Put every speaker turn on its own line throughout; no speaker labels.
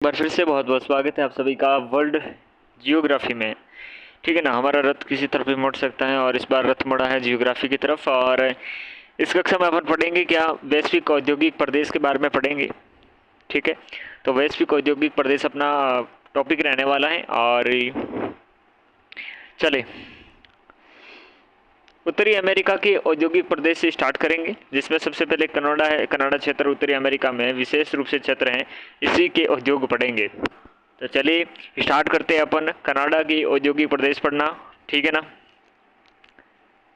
बार फिर से बहुत बहुत स्वागत है आप सभी का वर्ल्ड जियोग्राफी में। ठीक है ना। हमारा रथ किसी तरफ भी मुड़ सकता है और इस बार रथ मुड़ा है जियोग्राफी की तरफ। और इस कक्षा में अपन पढ़ेंगे क्या, वैश्विक औद्योगिक प्रदेश के बारे में पढ़ेंगे। ठीक है। तो वैश्विक औद्योगिक प्रदेश अपना टॉपिक रहने वाला है। और चले उत्तरी अमेरिका के औद्योगिक प्रदेश से स्टार्ट करेंगे, जिसमें सबसे पहले कनाडा है। कनाडा क्षेत्र उत्तरी अमेरिका में विशेष रूप से क्षेत्र है, इसी के उद्योग पढ़ेंगे। तो चलिए स्टार्ट करते हैं अपन कनाडा की औद्योगिक प्रदेश पढ़ना। ठीक है ना।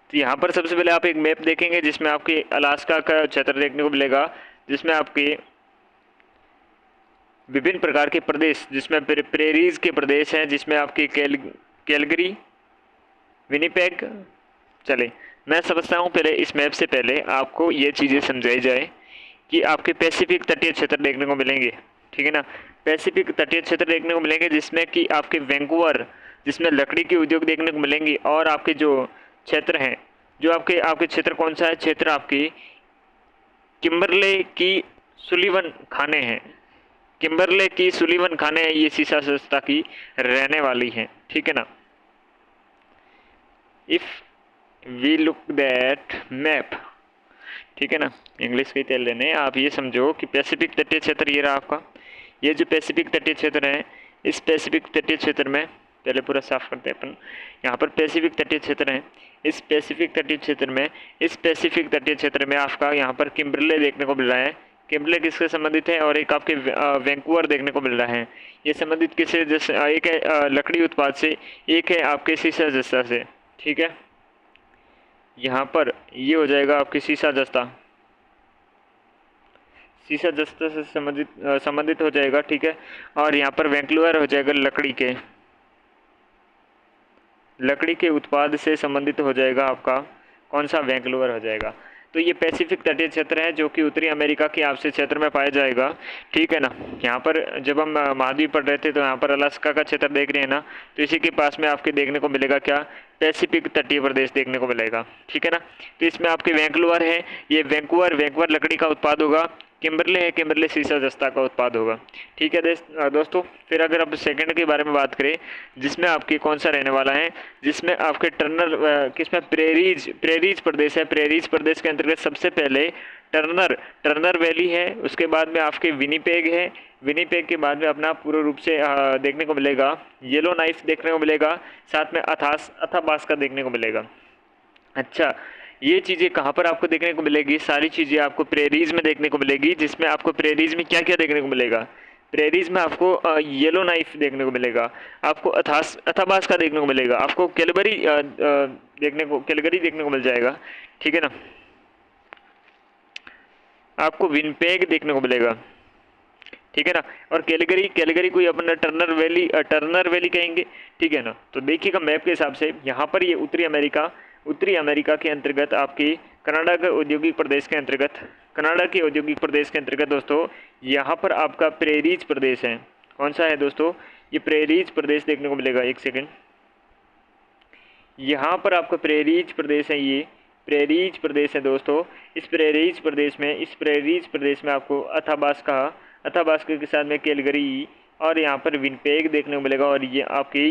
तो यहाँ पर सबसे पहले आप एक मैप देखेंगे जिसमें आपके अलास्का का क्षेत्र देखने को मिलेगा, जिसमें आपके विभिन्न प्रकार के प्रदेश, जिसमें प्रेरीज के प्रदेश हैं, जिसमें आपकी कैलगरी, विनीपेग। चले मैं समझता हूँ पहले इस मैप से पहले आपको ये चीज़ें समझाई जाए कि आपके पैसिफिक तटीय क्षेत्र देखने को मिलेंगे। ठीक है ना। पैसिफिक तटीय क्षेत्र देखने को मिलेंगे जिसमें कि आपके वैंकूवर, जिसमें लकड़ी के उद्योग देखने को मिलेंगे। और आपके जो क्षेत्र हैं, जो आपके आपके क्षेत्र कौन सा है, क्षेत्र आपकी किम्बरले की सुलिवन खाने हैं। किम्बरले की सुलिवन खाने ये सीसा संस्था की रहने वाली हैं। ठीक है ना। If we look that map, ठीक है ना, इंग्लिश के तेल लेने, आप ये समझो कि पैसिफिक तटीय क्षेत्र ये रहा आपका। ये जो पैसिफिक तटीय क्षेत्र है, इस पैसिफिक तटीय क्षेत्र में पहले पूरा साफ करते हैं अपन। यहाँ पर पैसिफिक तटीय क्षेत्र है, इस पैसिफिक तटीय क्षेत्र में, इस पैसिफिक तटीय क्षेत्र में आपका यहाँ पर किम्बरले देखने को मिल रहा है। किम्बरले किससे संबंधित है, और एक आपके वैंकूवर देखने को मिल रहा है। ये संबंधित किससे, जैसे एक है लकड़ी उत्पाद से, एक है आपके सीसा जस्ता से। ठीक है। यहाँ पर ये हो जाएगा आपकी सीसा जस्ता, सीसा जस्ता से संबंधित हो जाएगा। ठीक है। और यहाँ पर वैंकूवर हो जाएगा लकड़ी के उत्पाद से संबंधित हो जाएगा आपका कौन सा, वैंकूवर हो जाएगा। तो ये पैसिफिक तटीय क्षेत्र है जो कि उत्तरी अमेरिका के आपसे क्षेत्र में पाया जाएगा। ठीक है ना। यहाँ पर जब हम महाद्वीप पढ़ रहे थे तो यहाँ पर अलास्का का क्षेत्र देख रहे हैं ना, तो इसी के पास में आपके देखने को मिलेगा क्या, पैसिफिक तटीय प्रदेश देखने को मिलेगा। ठीक है ना। तो इसमें आपके वैंकूवर है, ये वैंकूवर लकड़ी का उत्पाद होगा। किम्बरले है, किम्बरले सीसा जस्ता का उत्पाद होगा। ठीक है दोस्तों। फिर अगर अब सेकंड के बारे में बात करें, जिसमें आपकी कौन सा रहने वाला है, जिसमें आपके किसमें प्रेरीज प्रदेश है। प्रेरीज प्रदेश के अंतर्गत सबसे पहले टर्नर वैली है, उसके बाद में आपके विनीपेग है। विनीपेग के बाद में अपना पूर्ण रूप से देखने को मिलेगा येलो नाइफ देखने को मिलेगा, साथ में अथाबास्का देखने को मिलेगा। अच्छा, ये चीज़ें कहाँ पर आपको देखने को मिलेगी, सारी चीज़ें आपको प्रेरीज में देखने को मिलेगी। जिसमें आपको प्रेरीज में क्या क्या देखने को मिलेगा, प्रेरीज में आपको येलो नाइफ देखने को मिलेगा, आपको अथाबास का देखने को मिलेगा, आपको कैलगरी देखने को मिल जाएगा। ठीक है ना। आपको विनपेग देखने को मिलेगा। ठीक है ना। और कैलगरी कोई अपना टर्नर वैली कहेंगे। ठीक है ना। तो देखिएगा मैप के हिसाब से यहाँ पर ये उत्तरी अमेरिका के अंतर्गत आपकी कनाडा के औद्योगिक प्रदेश के अंतर्गत, कनाडा के औद्योगिक प्रदेश के अंतर्गत दोस्तों यहाँ पर आपका प्रेरीज प्रदेश है। कौन सा है दोस्तों, ये प्रेरीज प्रदेश देखने को मिलेगा। एक सेकेंड, यहाँ पर आपका प्रेरीज प्रदेश है, ये प्रेरीज प्रदेश है दोस्तों। इस प्रेरीज प्रदेश में आपको अथाबास्का के साथ में कैलगरी और यहाँ पर विनपेग देखने को मिलेगा, और ये आपकी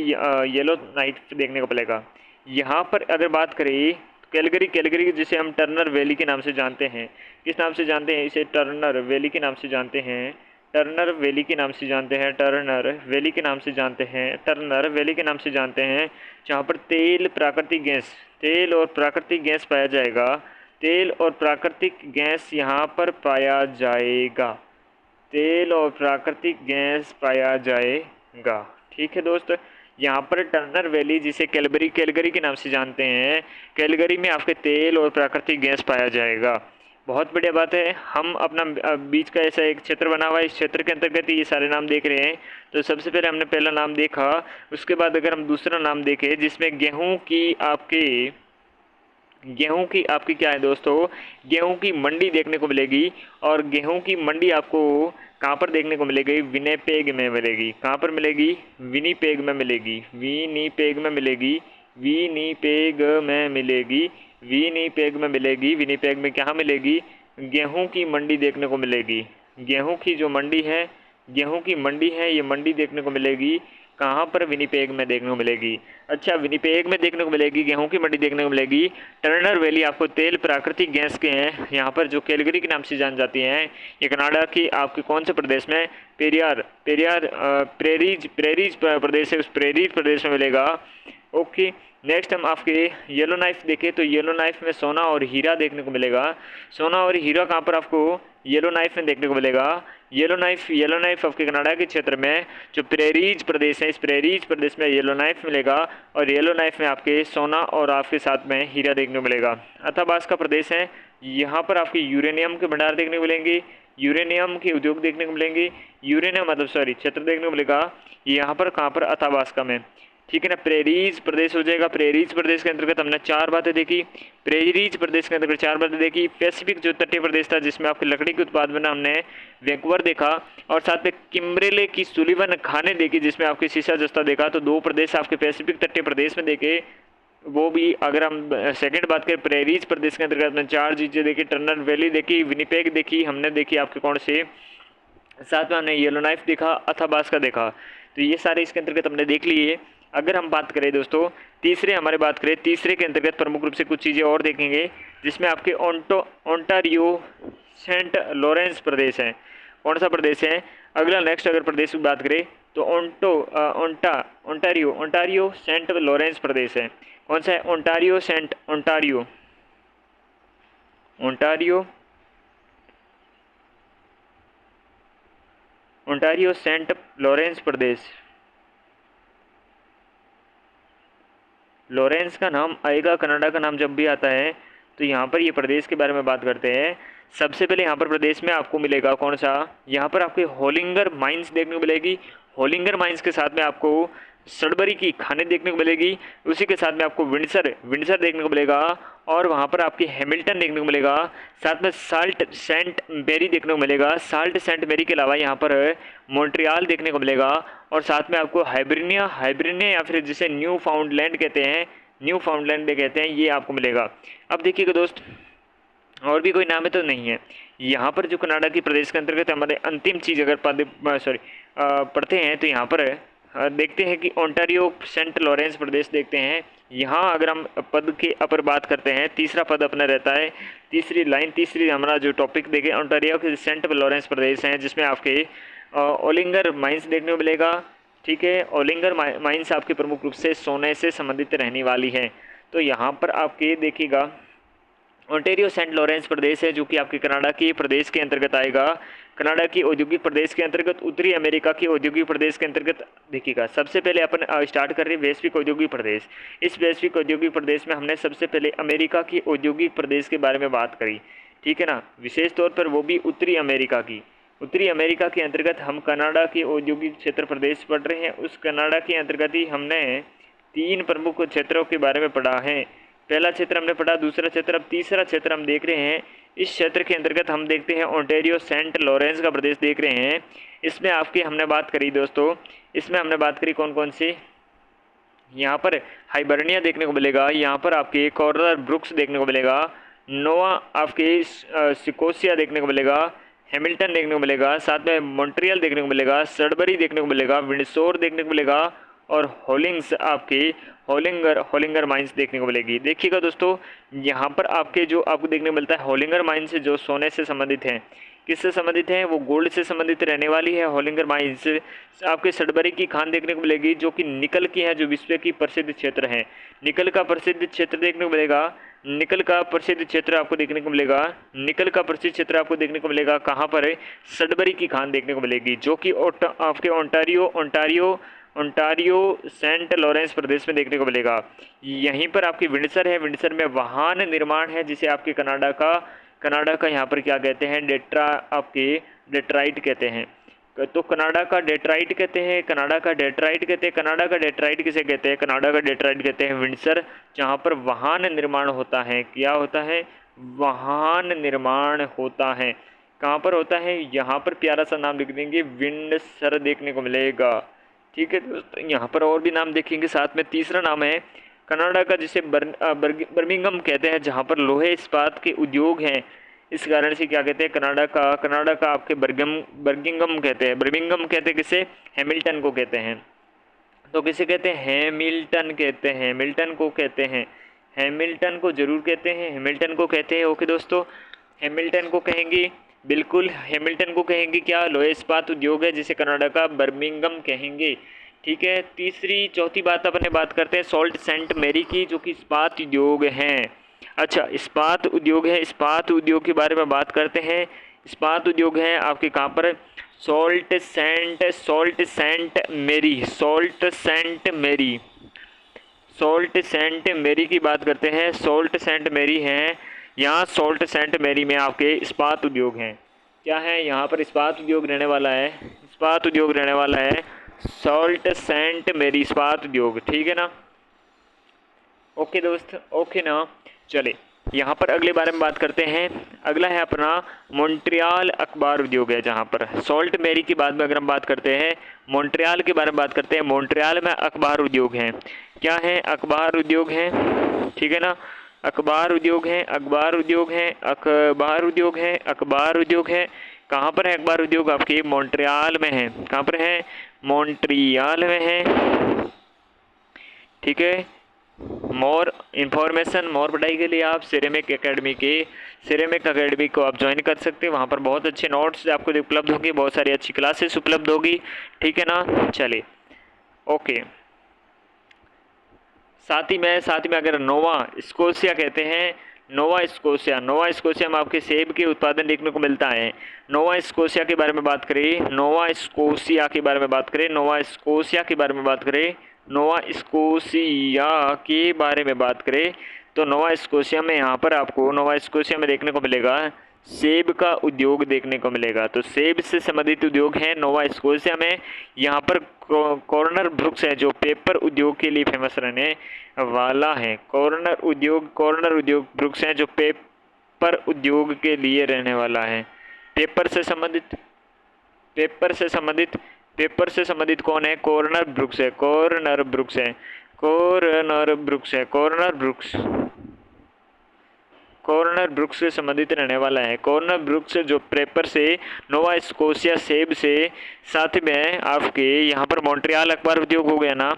येलो नाइट देखने को मिलेगा। यहाँ पर अगर बात करें कैलगरी जिसे हम टर्नर वैली के नाम से जानते हैं, किस नाम से जानते हैं, इसे टर्नर वैली के नाम से जानते हैं, टर्नर वैली के नाम से जानते हैं, टर्नर वैली के नाम से जानते हैं, टर्नर वैली के नाम से जानते हैं, जहाँ पर तेल और प्राकृतिक गैस पाया जाएगा। तेल और प्राकृतिक गैस यहाँ पर पाया जाएगा, तेल और प्राकृतिक गैस पाया जाएगा। ठीक है दोस्त। यहाँ पर टर्नर वैली जिसे कैलगरी के नाम से जानते हैं, कैलगरी में आपके तेल और प्राकृतिक गैस पाया जाएगा। बहुत बढ़िया बात है। हम अपना बीच का ऐसा एक क्षेत्र बना हुआ है, इस क्षेत्र के अंतर्गत ये सारे नाम देख रहे हैं। तो सबसे पहले हमने पहला नाम देखा, उसके बाद अगर हम दूसरा नाम देखें जिसमें गेहूं की आपकी क्या है दोस्तों, गेहूं की मंडी देखने को मिलेगी। और गेहूं की मंडी आपको कहाँ पर देखने को मिलेगी, विनीपेग में मिलेगी। कहाँ पर मिलेगी, विनीपेग में मिलेगी, विनीपेग में मिलेगी, विनीपेग में मिलेगी, विनीपेग में मिलेगी। विनीपेग में क्या मिलेगी, गेहूं की मंडी देखने को मिलेगी। गेहूं की जो मंडी है गेहूं की मंडी है, ये मंडी देखने को मिलेगी कहाँ पर? विनिपेग में देखने को मिलेगी। अच्छा, विनिपेग में देखने को मिलेगी, गेहूं की मंडी देखने को मिलेगी। टर्नर वैली आपको तेल प्राकृतिक गैस के हैं यहाँ पर, जो कैलगरी के नाम से जान जाती हैं। ये कनाडा की आपके कौन से प्रदेश में? पेरियार पेरियार प्रेरीज प्रेरीज प्रदेश है, उस प्रेरीज प्रदेश में मिलेगा। ओके, नेक्स्ट हम आपके येलो नाइफ देखें तो येलो नाइफ में सोना और हीरा देखने को मिलेगा। सोना और हीरा कहाँ पर आपको येलो नाइफ में देखने को मिलेगा? येलो नाइफ आपके कनाडा के क्षेत्र में जो प्रेरीज प्रदेश है, इस प्रेरीज प्रदेश में येलो नाइफ मिलेगा। और येलो नाइफ में आपके सोना और आपके साथ में हीरा देखने को मिलेगा। अथाबास्का प्रदेश है, यहाँ पर आपके यूरेनियम के भंडार देखने को मिलेंगे, यूरेनियम के उद्योग देखने को मिलेंगे, यूरेनियम मतलब सॉरी क्षेत्र देखने को मिलेगा। यहाँ पर कहाँ पर? अथाबास्का में, ठीक है ना। प्रेरीज प्रदेश हो जाएगा। प्रेरीज प्रदेश के अंतर्गत हमने 4 बातें देखी। प्रेरीज प्रदेश के अंतर्गत 4 बातें देखी। पैसिफिक जो तटीय प्रदेश था जिसमें आपकी लकड़ी के उत्पादन में हमने वैंकूवर देखा, और साथ में किम्ब्रेले की सुलिवन खाने देखी जिसमें आपके शीशा जस्ता देखा। तो 2 प्रदेश आपके पैसिफिक तटीय प्रदेश में देखे। वो भी अगर हम सेकंड बात करें, प्रेरीज प्रदेश के अंतर्गत हमने 4 चीज़ें देखी। टर्नर वैली देखी, विनिपेग देखी, हमने देखी आपके कौन से, साथ में हमने येलो नाइफ देखा, अथाबास्का देखा। तो ये सारे इसके अंतर्गत हमने देख लिए। अगर हम बात करें दोस्तों तीसरे के अंतर्गत प्रमुख रूप से कुछ चीज़ें और देखेंगे, जिसमें आपके ओंटारियो सेंट लॉरेंस प्रदेश है। कौन सा प्रदेश है? अगला नेक्स्ट अगर प्रदेश की बात करें तो ओंटारियो सेंट लॉरेंस प्रदेश है। कौन सा है? ओंटारियो सेंट लॉरेंस प्रदेश। लॉरेंस का नाम आएगा, कनाडा का नाम जब भी आता है तो यहाँ पर ये प्रदेश के बारे में बात करते हैं। सबसे पहले यहाँ पर प्रदेश में आपको मिलेगा कौन सा? यहाँ पर आपके होलिंगर माइंस देखने को मिलेगी। होलिंगर माइंस के साथ में आपको सडबरी की खाने देखने को मिलेगी। उसी के साथ में आपको विंडसर देखने को मिलेगा, और वहाँ पर आपकी हैमिल्टन देखने को मिलेगा। साथ में साल्ट सेंट मेरी देखने को मिलेगा। साल्ट सेंट मेरी के अलावा यहाँ पर मॉन्ट्रियल देखने को मिलेगा, और साथ में आपको हाइब्रिनिया या फिर जिसे न्यू फाउंडलैंड कहते हैं, ये आपको मिलेगा। अब देखिएगा दोस्त, और भी कोई नाम है तो नहीं है। यहाँ पर जो कनाडा की प्रदेश के अंतर्गत हमारे अंतिम चीज़ अगर पढ़ते हैं तो यहाँ पर देखते हैं कि ओंटारियो सेंट लॉरेंस प्रदेश देखते हैं। यहाँ अगर हम पद के अपर बात करते हैं, तीसरा पद अपना रहता है, तीसरी हमारा जो टॉपिक देखे ओंटारियो के सेंट लॉरेंस प्रदेश हैं, जिसमें आपके ओलिंगर माइंस देखने को मिलेगा। ठीक है, ओलिंगर माइंस आपके प्रमुख रूप से सोने से संबंधित रहने वाली है। तो यहाँ पर आपके देखिएगा ओंटारियो सेंट लॉरेंस प्रदेश है, जो कि आपके कनाडा के प्रदेश के अंतर्गत आएगा। कनाडा की औद्योगिक प्रदेश के अंतर्गत, उत्तरी अमेरिका के औद्योगिक प्रदेश के अंतर्गत देखिएगा। सबसे पहले अपन स्टार्ट कर रहे हैं वैश्विक औद्योगिक प्रदेश। इस वैश्विक औद्योगिक प्रदेश में हमने सबसे पहले अमेरिका की औद्योगिक प्रदेश के बारे में बात करी, ठीक है ना, विशेष तौर पर वो भी उत्तरी अमेरिका की। उत्तरी अमेरिका के अंतर्गत हम कनाडा के औद्योगिक क्षेत्र प्रदेश पढ़ रहे हैं। उस कनाडा के अंतर्गत ही हमने 3 प्रमुख क्षेत्रों के बारे में पढ़ा है। पहला क्षेत्र हमने पढ़ा, दूसरा क्षेत्र, अब तीसरा क्षेत्र हम देख रहे हैं। इस क्षेत्र के अंतर्गत हम देखते हैं ओंटारियो सेंट लॉरेंस का प्रदेश देख रहे हैं। इसमें आपकी हमने बात करी दोस्तों, इसमें हमने बात करी कौन कौन सी, यहाँ पर हाइबर्निया देखने को मिलेगा, यहाँ पर आपके कॉर्नर ब्रुक्स देखने को मिलेगा, नोवा आपके सिकोसिया देखने को मिलेगा, हैमिल्टन देखने को मिलेगा, साथ में मॉन्ट्रियल देखने को मिलेगा, सडबरी देखने को मिलेगा, विंडसोर देखने को मिलेगा, और होलिंग्स आपके होलिंगर माइंस देखने को मिलेगी। देखिएगा दोस्तों, यहाँ पर आपके जो आपको देखने को मिलता है होलिंगर माइंस जो सोने से संबंधित हैं, किससे संबंधित हैं? वो गोल्ड से संबंधित रहने वाली है। होलिंगर माइंस आपके सडबरी की खान देखने को मिलेगी, जो कि निकल की है, जो विश्व की प्रसिद्ध क्षेत्र है। निकल का प्रसिद्ध क्षेत्र देखने को मिलेगा, निकल का प्रसिद्ध क्षेत्र आपको देखने को मिलेगा, निकल का प्रसिद्ध क्षेत्र आपको देखने को मिलेगा कहाँ पर है? सडबरी की खान देखने को मिलेगी, जो कि आपके ओंटारियो सेंट लॉरेंस प्रदेश में देखने को मिलेगा। यहीं पर आपकी विंडसर है, विंडसर में वाहन निर्माण है, जिसे आपके कनाडा का यहाँ पर क्या कहते हैं? डेट्राइट कहते हैं। तो कनाडा का डेट्राइट कहते हैं, कनाडा का डेट्राइट किसे कहते हैं? कनाडा का डेट्राइट कहते हैं विंडसर, जहाँ पर वाहन निर्माण होता है। क्या होता है? वाहन निर्माण होता है। कहाँ पर होता है? यहाँ पर प्यारा सा नाम लिख देंगे, विंडसर देखने को मिलेगा। ठीक है दोस्तों, यहाँ पर और भी नाम देखेंगे। साथ में तीसरा नाम है कनाडा का, जिसे बर्मिंघम कहते हैं, जहाँ पर लोहे इस्पात के उद्योग हैं। इस कारण से क्या कहते हैं, कनाडा का आपके बर्मिंघम कहते हैं। बर्मिंघम कहते हैं किसे, हैमिल्टन को कहते हैं। तो किसे कहते हैं, हैमिल्टन कहते हैं, हैमिल्टन को कहते हैं, हैमिल्टन को जरूर कहते हैं, हैमिल्टन को कहते हैं। ओके दोस्तों, हैमिल्टन को कहेंगे, बिल्कुल हैमिल्टन को कहेंगे। क्या, लोहे इस्पात उद्योग है जिसे कनाडा का बर्मिंघम कहेंगे। ठीक है, तीसरी चौथी बात अपने बात करते हैं सॉल्ट सेंट मेरी की, जो कि इस्पात उद्योग हैं। अच्छा, इस्पात उद्योग है, इस्पात उद्योग के बारे में बात करते हैं। इस्पात उद्योग है आपके कहाँ पर, सॉल्ट सेंट मेरी, सॉल्ट सेंट मेरी की बात करते हैं। सॉल्ट सेंट मेरी है, यहाँ सॉल्ट सेंट मेरी में आपके इस्पात उद्योग हैं। क्या है, यहाँ पर इस्पात उद्योग रहने वाला है, इस्पात उद्योग रहने वाला है, सॉल्ट सेंट मेरी इस्पात उद्योग। ठीक है ना। ओके दोस्त, ओके ना। चले यहाँ पर अगले बारे में बात करते हैं। अगला है अपना मॉन्ट्रियल अखबार उद्योग है, जहाँ पर सॉल्ट मेरी की बाद में अगर हम बात करते हैं, मॉन्ट्रियल के बारे में बात करते हैं। मॉन्ट्रियल में अखबार उद्योग हैं। क्या है, अखबार उद्योग हैं। ठीक है ना, अखबार उद्योग हैं, अखबार उद्योग हैं, अखबार उद्योग हैं, अखबार उद्योग है। कहाँ पर है अखबार उद्योग, आपके मॉन्ट्रियल में है। कहाँ पर है, मॉन्ट्रियल में है। ठीक है, मोर इन्फॉर्मेशन, मोर पढ़ाई के लिए आप सिरेमिक एकेडमी को आप ज्वाइन कर सकते हैं। वहाँ पर बहुत अच्छे नोट्स आपको उपलब्ध होंगे, बहुत सारी अच्छी क्लासेस उपलब्ध होगी। ठीक है ना। चलिए, ओके। साथ ही में अगर नोवा स्कोशिया कहते हैं, नोवा स्कोशिया में आपके सेब के उत्पादन देखने को मिलता है। नोवा स्कोशिया के बारे में बात करें, नोवा स्कोशिया के बारे में बात करें, नोवा स्कोशिया के बारे में बात करें, नोवा स्कोशिया के बारे में बात करें, तो नोवा स्कोशिया में यहाँ पर आपको नोवा स्कोशिया में देखने को मिलेगा सेब का उद्योग देखने को मिलेगा। तो सेब से संबंधित उद्योग है नोवा स्कोशिया में। यहाँ पर कॉर्नर ब्रुक्स है जो पेपर उद्योग के लिए फेमस रहने वाला है। कॉर्नर उद्योग ब्रुक्स है जो पेपर उद्योग के लिए रहने वाला है। पेपर से संबंधित कौन है, कॉर्नर ब्रुक्स है, कॉर्नर ब्रुक्स से संबंधित रहने वाला है। कॉर्नर ब्रुक्स जो पेपर से, नोवा स्कोशिया सेब से, साथ में आपके यहाँ पर मॉन्ट्रियल अखबार उद्योग हो गया ना।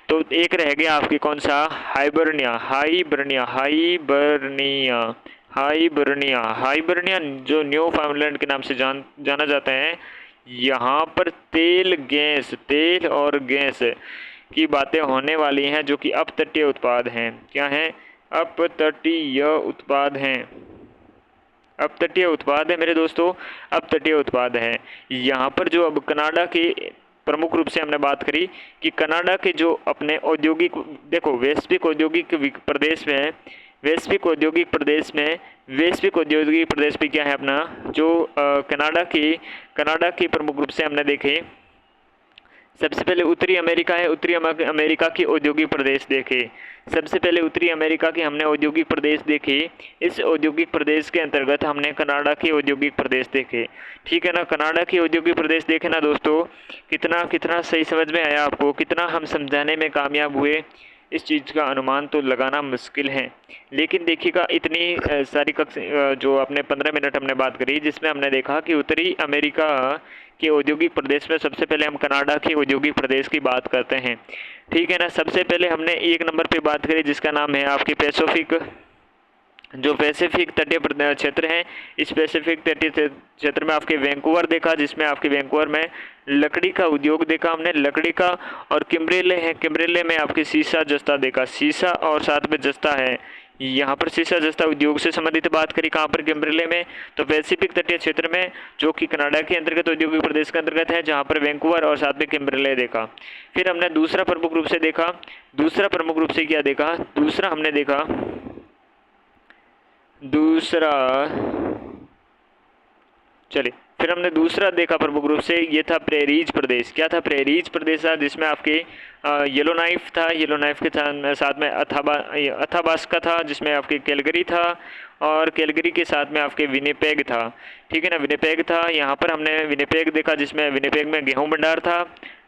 तो एक रह गया आपके कौन सा, हाइबर्निया जो न्यू फाउंडलैंड के नाम से जाना जाता है। यहाँ पर तेल और गैस की बातें होने वाली हैं, जो कि अपतटीय उत्पाद हैं। क्या हैं, अपतटीय उत्पाद है मेरे दोस्तों, अपतटीय उत्पाद है। यहाँ पर जो अब कनाडा के प्रमुख रूप से हमने बात करी कि कनाडा के जो अपने औद्योगिक, देखो वैश्विक औद्योगिक प्रदेश पे क्या है अपना, जो कनाडा के प्रमुख रूप से हमने देखे। सबसे पहले उत्तरी अमेरिका है, उत्तरी अमेरिका के औद्योगिक प्रदेश देखे। सबसे पहले उत्तरी अमेरिका के हमने औद्योगिक प्रदेश देखे। इस औद्योगिक प्रदेश के अंतर्गत हमने कनाडा के औद्योगिक प्रदेश देखे। ठीक है ना, कनाडा के औद्योगिक प्रदेश देखे ना दोस्तों। कितना सही समझ में आया आपको, कितना हम समझाने में कामयाब हुए, इस चीज़ का अनुमान तो लगाना मुश्किल है। लेकिन देखिएगा, इतनी सारी जो अपने 15 मिनट हमने बात करी, जिसमें हमने देखा कि उत्तरी अमेरिका के औद्योगिक प्रदेश में सबसे पहले हम कनाडा के औद्योगिक प्रदेश की बात करते हैं। ठीक है ना, सबसे पहले हमने 1 नंबर पे बात करी जिसका नाम है आपके पैसिफिक, जो पैसिफिक तटीय क्षेत्र है। इस पैसिफिक तटीय क्षेत्र में आपके वैंकूवर देखा, जिसमें आपके वैंकूवर में लकड़ी का उद्योग देखा हमने, लकड़ी का। और किम्ब्रेले है, किम्ब्रेले में आपके सीसा जस्ता देखा, सीसा और साथ में जस्ता है। यहाँ पर सीसा जस्ता उद्योग से संबंधित बात करी, कहाँ पर, किम्ब्रेले में। तो पैसिफिक तटीय क्षेत्र में, जो कि कनाडा के अंतर्गत औद्योगिक प्रदेश के अंतर्गत है, जहाँ पर वैंकूवर और साथ में किम्ब्रेले देखा। फिर हमने दूसरा प्रमुख रूप से देखा, दूसरा प्रमुख रूप से क्या देखा, दूसरा हमने देखा, चलिए फिर हमने दूसरा देखा प्रमुख रूप से, ये था प्रेरीज प्रदेश। क्या था, प्रेरीज प्रदेश था, जिसमें आपके येलो नाइफ था, येलो नाइफ के साथ में अथाबास्का था, जिसमें आपके कैलगरी था, और कैलगरी के साथ में आपके विनिपेग था। ठीक है ना, विनिपेग था। यहाँ पर हमने विनिपेग देखा, जिसमें विनिपेग में गेहूं भंडार था।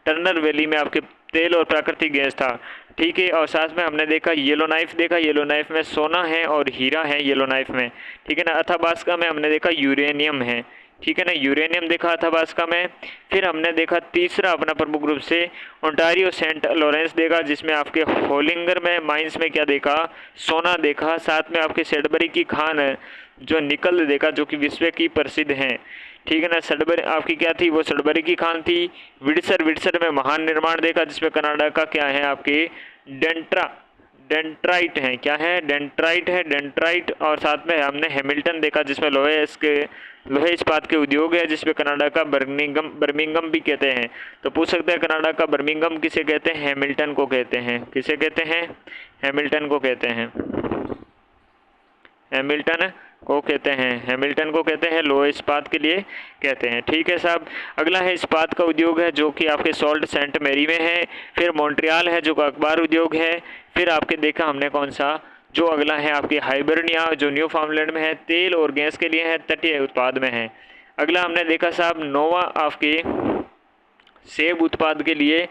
टर्नर वैली में आपके तेल और प्राकृतिक गैस था। ठीक है। और साथ में हमने देखा येलो नाइफ देखा, येलो नाइफ में सोना है और हीरा है येलो नाइफ में, ठीक है ना। अथाबास्का में हमने देखा यूरेनियम है, ठीक है ना, यूरेनियम देखा अथाबास्का में। फिर हमने देखा तीसरा अपना प्रमुख रूप से ओंटारियो सेंट लॉरेंस देखा, जिसमें आपके होलिंगर में माइंस में क्या देखा, सोना देखा। साथ में आपके सेडबरी की खान है जो निकल देखा, जो कि विश्व की प्रसिद्ध हैं, ठीक है ना। सडबरी आपकी क्या थी, वो सडबरी की खान थी। विडसर में महान निर्माण देखा, जिसमें कनाडा का क्या है आपके डेंट्राइट है, क्या है डेंट्राइट है, डेंट्राइट। और साथ में हमने हैमिल्टन देखा, जिसमें लोहे इस्पात के उद्योग है, जिसमें कनाडा का बर्मिंगम भी कहते हैं। तो पूछ सकते हैं कनाडा का बर्मिंगम किसे कहते हैं, हैमिल्टन को कहते हैं। किसे कहते हैं, हैमिल्टन को कहते हैं, हैमिल्टन को कहते हैं, हैमिल्टन को कहते हैं, लोहे इस्पात के लिए कहते हैं, ठीक है साहब। अगला है इस्पात का उद्योग है, जो कि आपके सॉल्ट सेंट मैरी में है। फिर मॉन्ट्रियल है, जो अखबार उद्योग है। फिर आपके देखा हमने कौन सा, जो अगला है आपकी हाइबरनिया, जो न्यू फाउंडलैंड में है, तेल और गैस के लिए है, तटीय उत्पाद में है। अगला हमने देखा साहब नोवा आपके सेब उत्पाद के लिए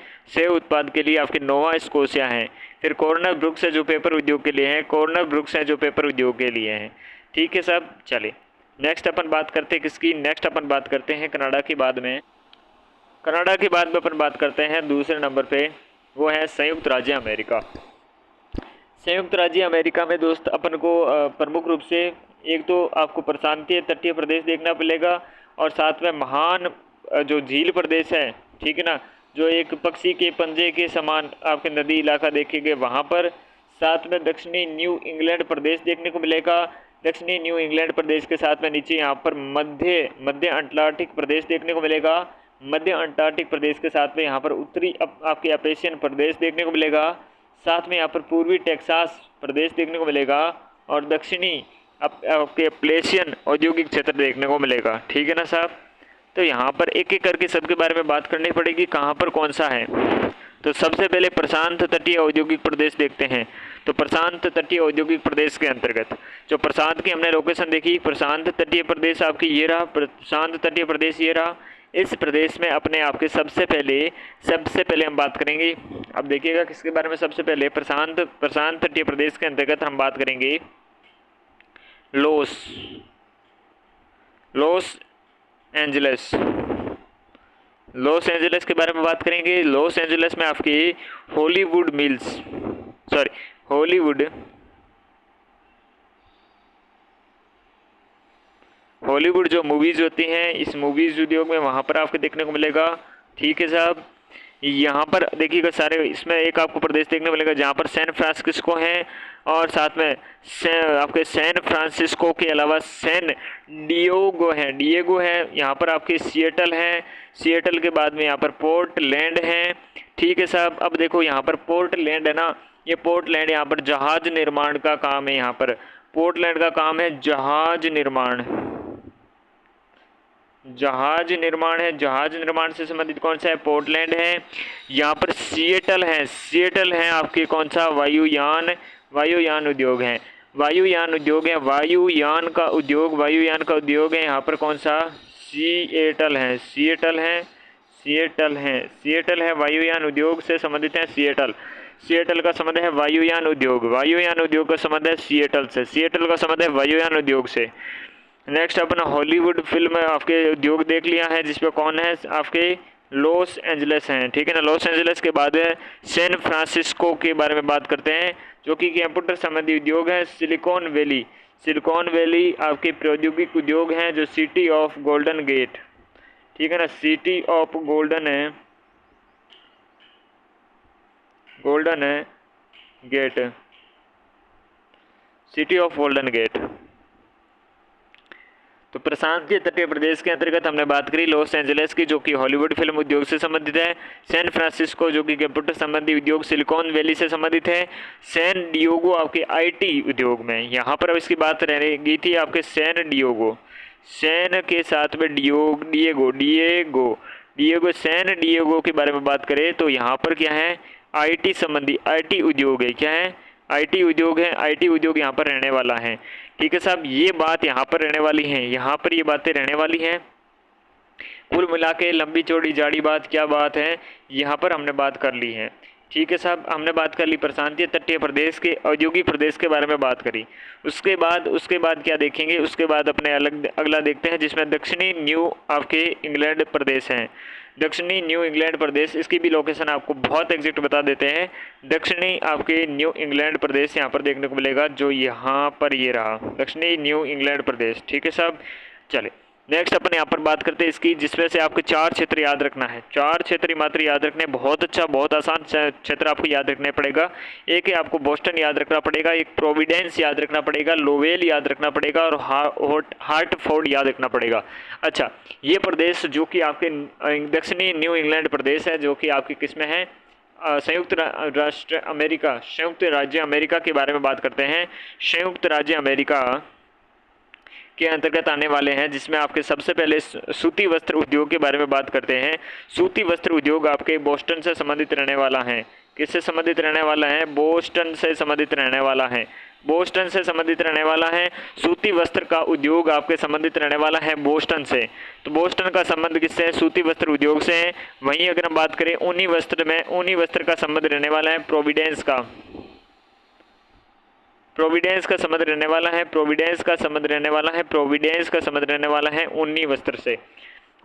आपके नोवा स्कोशिया है। फिर कॉर्नर ब्रुक्स है, जो पेपर उद्योग के लिए है, कॉर्नर ब्रुक्स है जो पेपर उद्योग के लिए है, ठीक है साहब। चलिए नेक्स्ट अपन बात करते हैं किसकी, नेक्स्ट अपन बात करते हैं कनाडा के बाद में, कनाडा के बाद में अपन बात करते हैं दूसरे नंबर पे, वो है संयुक्त राज्य अमेरिका। संयुक्त राज्य अमेरिका में दोस्त अपन को प्रमुख रूप से एक तो आपको प्रशांतीय तटीय प्रदेश देखना मिलेगा, और साथ में महान जो झील प्रदेश है, ठीक है ना, जो एक पक्षी के पंजे के समान आपके नदी इलाका देखेंगे वहाँ पर। साथ में दक्षिणी न्यू इंग्लैंड प्रदेश देखने को मिलेगा, दक्षिणी न्यू इंग्लैंड प्रदेश के साथ में नीचे यहाँ पर मध्य अंटार्कटिक प्रदेश देखने को मिलेगा, मध्य अंटार्कटिक प्रदेश के साथ में यहाँ पर उत्तरी आपके अपेशियन प्रदेश देखने को मिलेगा। साथ में यहाँ पर पूर्वी टेक्सास प्रदेश देखने को मिलेगा, और दक्षिणी आपके प्लेशियन औद्योगिक क्षेत्र देखने को मिलेगा, ठीक है ना साहब। तो यहाँ पर एक एक करके सबके बारे में बात करनी पड़ेगी, कहाँ पर कौन सा है। तो सबसे पहले प्रशांत तटीय औद्योगिक प्रदेश देखते हैं। तो प्रशांत तटीय औद्योगिक प्रदेश के अंतर्गत जो प्रशांत की हमने लोकेशन देखी, प्रशांत तटीय प्रदेश आपकी ये रहा, प्रशांत तटीय प्रदेश ये रहा। इस प्रदेश में अपने आपके सबसे पहले हम बात करेंगे, अब देखिएगा किसके बारे में। सबसे पहले प्रशांत तटीय प्रदेश के अंतर्गत हम बात करेंगे लॉस एंजलिस के बारे में बात करेंगे। लॉस एंजलिस में आपकी हॉलीवुड जो मूवीज़ होती हैं, इस मूवीज़ उद्योग में वहाँ पर आपको देखने को मिलेगा, ठीक है साहब। यहाँ पर देखिएगा सारे, इसमें एक आपको प्रदेश देखने को मिलेगा जहाँ पर सैन फ्रांसिस्को है, और साथ में आपके सैन फ्रांसिस्को के अलावा सैन डिएगो है, यहाँ पर आपके सिएटल है, सिएटल के बाद में यहाँ पर पोर्टलैंड है, ठीक है साहब। अब देखो यहाँ पर पोर्टलैंड है ना, ये पोर्टलैंड यहाँ पर जहाज निर्माण का काम है, यहाँ पर पोर्टलैंड का काम है जहाज निर्माण है, जहाज निर्माण से संबंधित कौन सा है, पोर्टलैंड है। यहाँ पर सिएटल है आपके कौन सा, वायुयान उद्योग है, वायुयान का उद्योग है यहाँ पर कौन सा, सिएटल है, वायुयान उद्योग से संबंधित है सिएटल का संबंध है वायुयान उद्योग का संबंध है सिएटल का संबंध है वायुयान उद्योग से। नेक्स्ट अपना हॉलीवुड फिल्म आपके उद्योग देख लिया है, जिसपे कौन है आपके लॉस एंजलिस हैं, ठीक है ना। लॉस एंजलिस के बाद है सैन फ्रांसिस्को के बारे में बात करते हैं, जो कि कंप्यूटर संबंधी उद्योग है। सिलिकॉन वैली आपके प्रौद्योगिक उद्योग हैं, जो सिटी ऑफ गोल्डन गेट, ठीक है ना, सिटी ऑफ गोल्डन गेट। तो प्रशांतीय तटीय प्रदेश के अंतर्गत हमने बात करी लॉस एंजलिस की, जो कि हॉलीवुड फिल्म उद्योग से संबंधित है। सैन फ्रांसिस्को जो कि कंप्यूटर संबंधी उद्योग, सिलिकॉन वैली से संबंधित है। सैन डिएगो आपके आईटी उद्योग में, यहाँ पर अब इसकी बात रहेगी थी आपके सैन के साथ में डिएगो सैन डिएगो के बारे में बात करें तो यहाँ पर क्या है, आईटी संबंधी आईटी उद्योग है, क्या है, आईटी उद्योग है। आईटी उद्योग यहाँ पर रहने वाला है, ठीक है साहब। ये बात यहाँ पर रहने वाली है, यहाँ पर ये बातें रहने वाली हैं। कुल मिला के लंबी चौड़ी जाड़ी बात क्या बात है, यहाँ पर हमने बात कर ली है, ठीक है साहब, हमने बात कर ली प्रशांतीय तटीय प्रदेश के औद्योगिक प्रदेश के बारे में बात करी। उसके बाद क्या देखेंगे, उसके बाद अपने अगला देखते हैं जिसमें दक्षिणी न्यू आपके इंग्लैंड प्रदेश हैं। दक्षिणी न्यू इंग्लैंड प्रदेश, इसकी भी लोकेशन आपको बहुत एग्जैक्ट बता देते हैं। दक्षिणी आपके न्यू इंग्लैंड प्रदेश यहाँ पर देखने को मिलेगा, जो यहाँ पर ये रहा दक्षिणी न्यू इंग्लैंड प्रदेश। ठीक है साहब, चले नेक्स्ट अपन यहाँ पर बात करते हैं इसकी, जिसमें से आपको 4 क्षेत्र याद रखना है। 4 क्षेत्र मात्र याद रखने, बहुत अच्छा बहुत आसान क्षेत्र आपको याद रखना पड़ेगा। एक है आपको बोस्टन याद रखना पड़ेगा, एक प्रोविडेंस याद रखना पड़ेगा, लोवेल याद रखना पड़ेगा और हार्टफोर्ड याद रखना पड़ेगा। अच्छा, ये प्रदेश जो कि आपके दक्षिणी न्यू इंग्लैंड प्रदेश है, जो कि आपकी किस में है, संयुक्त राष्ट्र अमेरिका, संयुक्त राज्य अमेरिका के बारे में बात करते हैं। संयुक्त राज्य अमेरिका के अंतर्गत आने वाले हैं, जिसमें आपके सबसे पहले सूती वस्त्र उद्योग के बारे में बात करते हैं। सूती वस्त्र उद्योग आपके बोस्टन से संबंधित रहने वाला है। किससे संबंधित रहने वाला है? बोस्टन से संबंधित रहने वाला है। बोस्टन से संबंधित रहने वाला है। सूती वस्त्र का उद्योग आपके संबंधित रहने वाला है बोस्टन से। तो बोस्टन का संबंध किससे है? सूती वस्त्र उद्योग से है। वहीं अगर हम बात करें ऊनी वस्त्र में, ऊनी वस्त्र का संबंध रहने वाला है प्रोविडेंस का। प्रोविडेंस का संबंध रहने वाला है, प्रोविडेंस का संबंध रहने वाला है, प्रोविडेंस का संबंध रहने वाला है ऊनी वस्त्र से।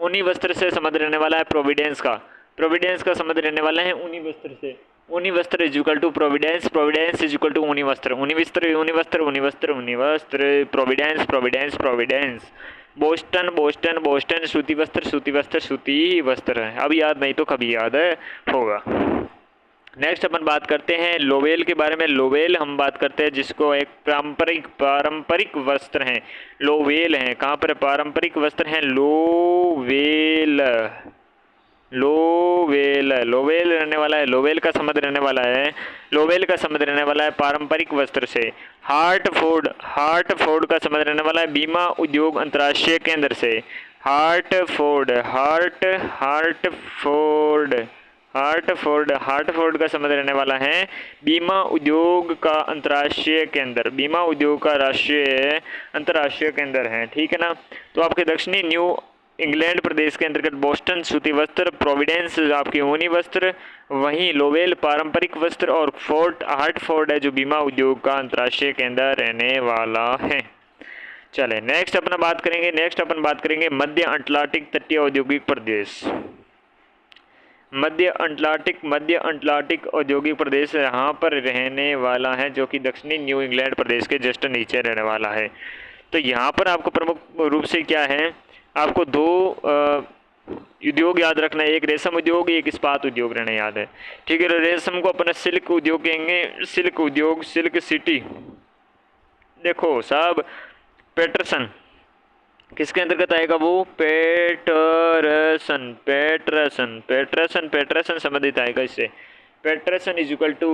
ऊनी वस्त्र से संबंध रहने वाला है प्रोविडेंस का। प्रोविडेंस का संबंध रहने वाला है ऊनी वस्त्र से। ऊनी वस्त्र is equal to Providence, Providence is equal to ऊनी वस्त्र, ऊनी वस्त्र, ऊनी वस्त्र, ऊनी वस्त्र, ऊनी वस्त्र, Providence, Providence, Providence. Boston, Boston, Boston, सूती वस्त्र, सूती वस्त्र, सूती वस्त्र है। अब याद नहीं तो कभी याद होगा। नेक्स्ट अपन बात करते हैं लोवेल के बारे में। लोवेल हम बात करते हैं जिसको एक पारंपरिक वस्त्र हैं, लोवेल हैं। कहाँ पर पारंपरिक वस्त्र हैं? लोवेल, लोवेल, लोवेल रहने वाला है। लोवेल का संबंध रहने वाला है, लोवेल का संबंध रहने वाला है पारंपरिक वस्त्र से। हार्टफोर्ड, हार्टफोर्ड का संबंध रहने वाला है बीमा उद्योग अंतर्राष्ट्रीय केंद्र से। हार्टफोर्ड, हार्टफोर्ड, हार्टफोर्ड, हार्टफोर्ड का संबंध रहने वाला है बीमा उद्योग का अंतर्राष्ट्रीय केंद्र, बीमा उद्योग का राष्ट्रीय अंतर्राष्ट्रीय केंद्र है। ठीक है ना। तो आपके दक्षिणी न्यू इंग्लैंड प्रदेश के अंतर्गत बोस्टन सूती वस्त्र, प्रोविडेंस आपकी ऊनी वस्त्र, वहीं लोवेल पारंपरिक वस्त्र और हार्टफोर्ड है जो बीमा उद्योग का अंतर्राष्ट्रीय केंद्र रहने वाला है। चले नेक्स्ट अपन बात करेंगे, नेक्स्ट अपन बात करेंगे मध्य अटलांटिक तटीय औद्योगिक प्रदेश। मध्य अटलांटिक औद्योगिक प्रदेश यहाँ पर रहने वाला है, जो कि दक्षिणी न्यू इंग्लैंड प्रदेश के जस्ट नीचे रहने वाला है। तो यहाँ पर आपको प्रमुख रूप से क्या है, आपको 2 उद्योग याद रखना है, एक रेशम उद्योग, एक इस्पात उद्योग रहने याद है। ठीक है, रेशम को अपना सिल्क उद्योग कहेंगे, सिल्क उद्योग, सिल्क सिटी। देखो साहब, पेटरसन किसके अंतर्गत आएगा? वो पेटरसन, पेटरसन, पेटरसन, पेटरसन संबंधित आएगा इससे। पेटरसन इज इक्वल टू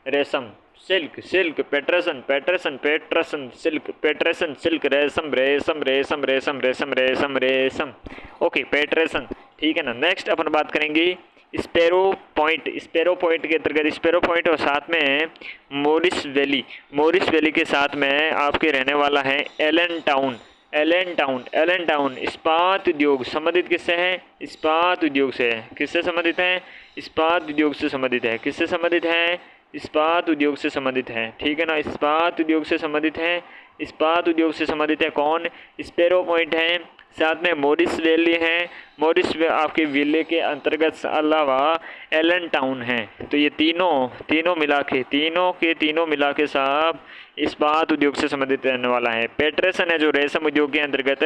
रेशम, silk, silk, Peterson, Peterson, Peterson, silk, Peterson, silk, रेशम, रेशम, रेशम, रेशम, रेशम, रेशम, रेशम। Okay, Peterson. ठीक है ना। नेक्स्ट अपन बात करेंगे स्पैरो पॉइंट। स्पैरो पॉइंट के अंतर्गत स्पैरो पॉइंट और साथ में मोरिस वैली, मोरिस वैली के साथ में आपके रहने वाला है Allentown. Allentown, Allentown इस्पात उद्योग संबंधित किससे है? इस्पात उद्योग से है। किससे संबंधित है? इस्पात उद्योग से संबंधित है। किससे संबंधित है? इस्पात उद्योग से संबंधित है। ठीक है ना, इस्पात उद्योग से संबंधित है। इस्पात उद्योग से संबंधित है कौन? स्पैरो पॉइंट है, साथ में मोरिस वैली है। मोरिस आपके विले के अंतर्गत अलावा एलन टाउन है। तो ये तीनों मिला के साहब इस्पात उद्योग से संबंधित रहने वाला है। पेटरसन है जो रेशम उद्योग के अंतर्गत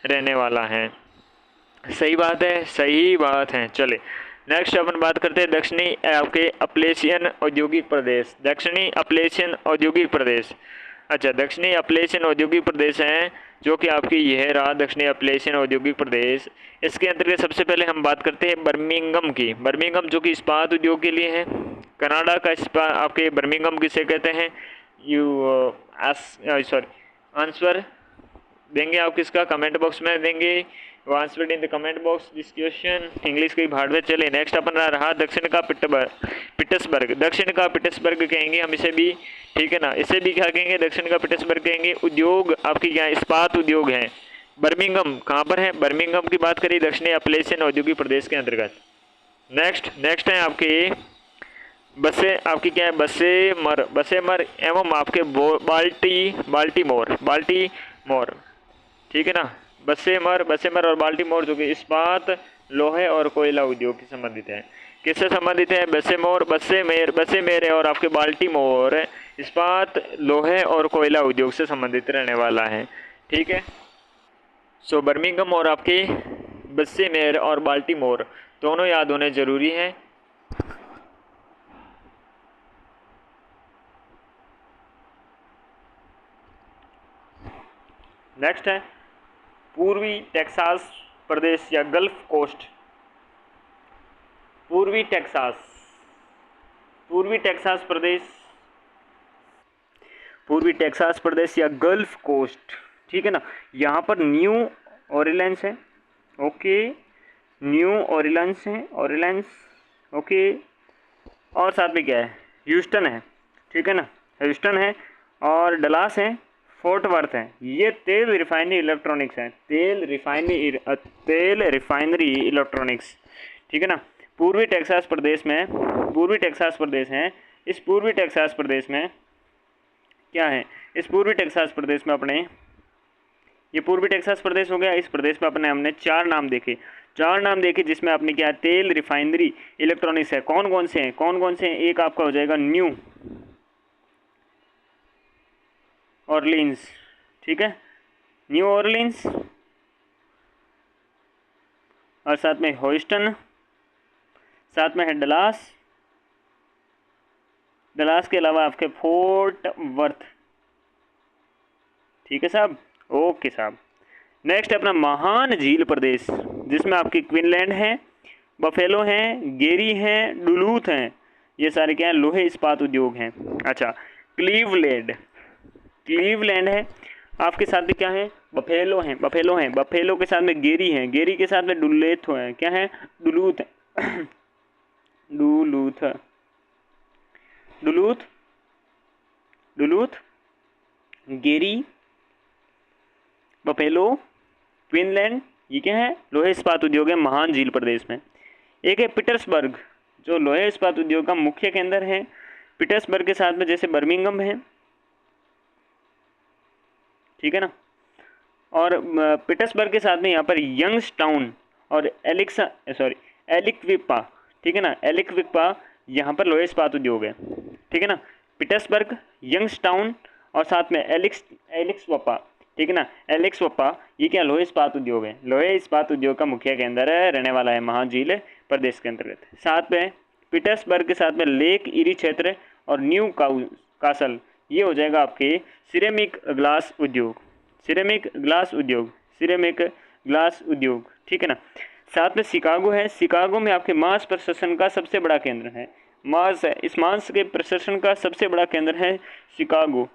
रहने वाला है। सही बात है, सही बात है। चले नेक्स्ट अपन बात करते हैं दक्षिणी आपके अपलेशियन औद्योगिक प्रदेश। दक्षिणी अपलेशियन औद्योगिक प्रदेश, अच्छा दक्षिणी अपलेशियन औद्योगिक प्रदेश है जो कि आपकी यह रहा दक्षिणी अपलेशियन औद्योगिक प्रदेश। इसके अंतर्गत सबसे पहले हम बात करते हैं बर्मिंघम की। बर्मिंघम जो कि इस्पात उद्योग के लिए है। कनाडा का इस्पात आपके बर्मिंघम किसे कहते हैं? आंसर देंगे आप किसका? कमेंट बॉक्स में देंगे। Answer in the comment box this question. English की भाड़ में चले। नेक्स्ट अपन रहा दक्षिण का पिट्सबर्ग। दक्षिण का पिट्सबर्ग कहेंगे हम इसे भी। ठीक है ना, इसे भी क्या कहेंगे? दक्षिण का पिट्सबर्ग कहेंगे। उद्योग आपकी क्या? इस्पात उद्योग है। बर्मिंघम कहाँ पर है? बर्मिंघम की बात करी दक्षिणी अपलेशियन औद्योगिक प्रदेश के अंतर्गत। नेक्स्ट है आपके बसे आपकी क्या है, बसेमर एवं आपके बाल्टीमोर, ठीक है ना। बसेमर और बाल्टीमोर जो कि इस्पात, लोहे और कोयला उद्योग से संबंधित है। किससे संबंधित है? बसेमेर और आपके बाल्टीमोर इस्पात, लोहे और कोयला उद्योग से संबंधित रहने वाला है, ठीक है। सो बर्मिंघम और आपके बसेमेर और बाल्टीमोर दोनों याद होने जरूरी हैं। नेक्स्ट है पूर्वी टेक्सास प्रदेश या गल्फ कोस्ट। पूर्वी टेक्सास, पूर्वी टेक्सास प्रदेश, पूर्वी टेक्सास प्रदेश या गल्फ कोस्ट, ठीक है ना। यहाँ पर न्यू ऑरलियंस है, ओके, न्यू ऑरलियंस है, ऑरलियंस, ओके, और साथ में क्या है, ह्यूस्टन है, ठीक है ना, ह्यूस्टन है, और डलास है, फोर्ट वर्थ है। ये तेल रिफाइनरी इलेक्ट्रॉनिक्स है, तेल रिफाइनरी इलेक्ट्रॉनिक्स, ठीक है ना। पूर्वी टेक्सास प्रदेश में, पूर्वी टेक्सास प्रदेश है, इस पूर्वी टेक्सास प्रदेश में क्या है, इस पूर्वी टेक्सास प्रदेश में अपने, ये पूर्वी टेक्सास प्रदेश हो गया। इस प्रदेश में अपने हमने चार नाम देखे, जिसमें आपने क्या है, तेल रिफाइनरी इलेक्ट्रॉनिक्स है। कौन कौन से हैं? एक आपका हो जाएगा न्यू ऑरलिन्स, ठीक है, न्यू ऑरलिन्स, और साथ में ह्यूस्टन, साथ में है डलास, डलास के अलावा आपके फोर्ट वर्थ, ठीक है साहब, ओके साहब। नेक्स्ट है अपना महान झील प्रदेश, जिसमें आपकी क्वीनलैंड है, बफेलो हैं, गेरी हैं, डुलूथ हैं, ये सारे क्या हैं, लोहे इस्पात उद्योग हैं। अच्छा, क्लीवलैंड है, आपके साथ में क्या है, बफेलो हैं, बफेलो के साथ में गेरी हैं, गेरी के साथ में डुलेथ है, क्या है, डुलूथ डुलूथ डुलूथ डुलूथ, गेरी, बफेलो, क्वीनलैंड, ये क्या है, लोहे इस्पात उद्योग है महान झील प्रदेश में। एक है पीटर्सबर्ग, जो लोहे इस्पात उद्योग का मुख्य केंद्र है। पीटर्सबर्ग के साथ में जैसे बर्मिंघम है, ठीक है ना, और पीटर्सबर्ग के साथ में यहाँ पर यंगस्टाउन और एलिक्विपा, ठीक है ना, एलिक्विपा, यहाँ पर लोहे इस्पात उद्योग है, ठीक है ना। पीटर्सबर्ग, यंगस्टाउन और साथ में एलिक्सवपा, ठीक है ना, एलिक्सवपा, ये क्या, लोहे इस्पात उद्योग है, लोहे इस्पात उद्योग का मुख्य केंद्र रहने वाला है महान झील प्रदेश के अंतर्गत। साथ में पीटर्सबर्ग के साथ में लेक इरी क्षेत्र और न्यू कासल, ये हो जाएगा आपके सिरेमिक ग्लास उद्योग, सिरेमिक ग्लास उद्योग, ठीक है ना। साथ में शिकागो है, शिकागो में आपके मांस प्रसंस्करण का सबसे बड़ा केंद्र है, मांस है, इस मांस के प्रसंस्करण का सबसे बड़ा केंद्र है शिकागो।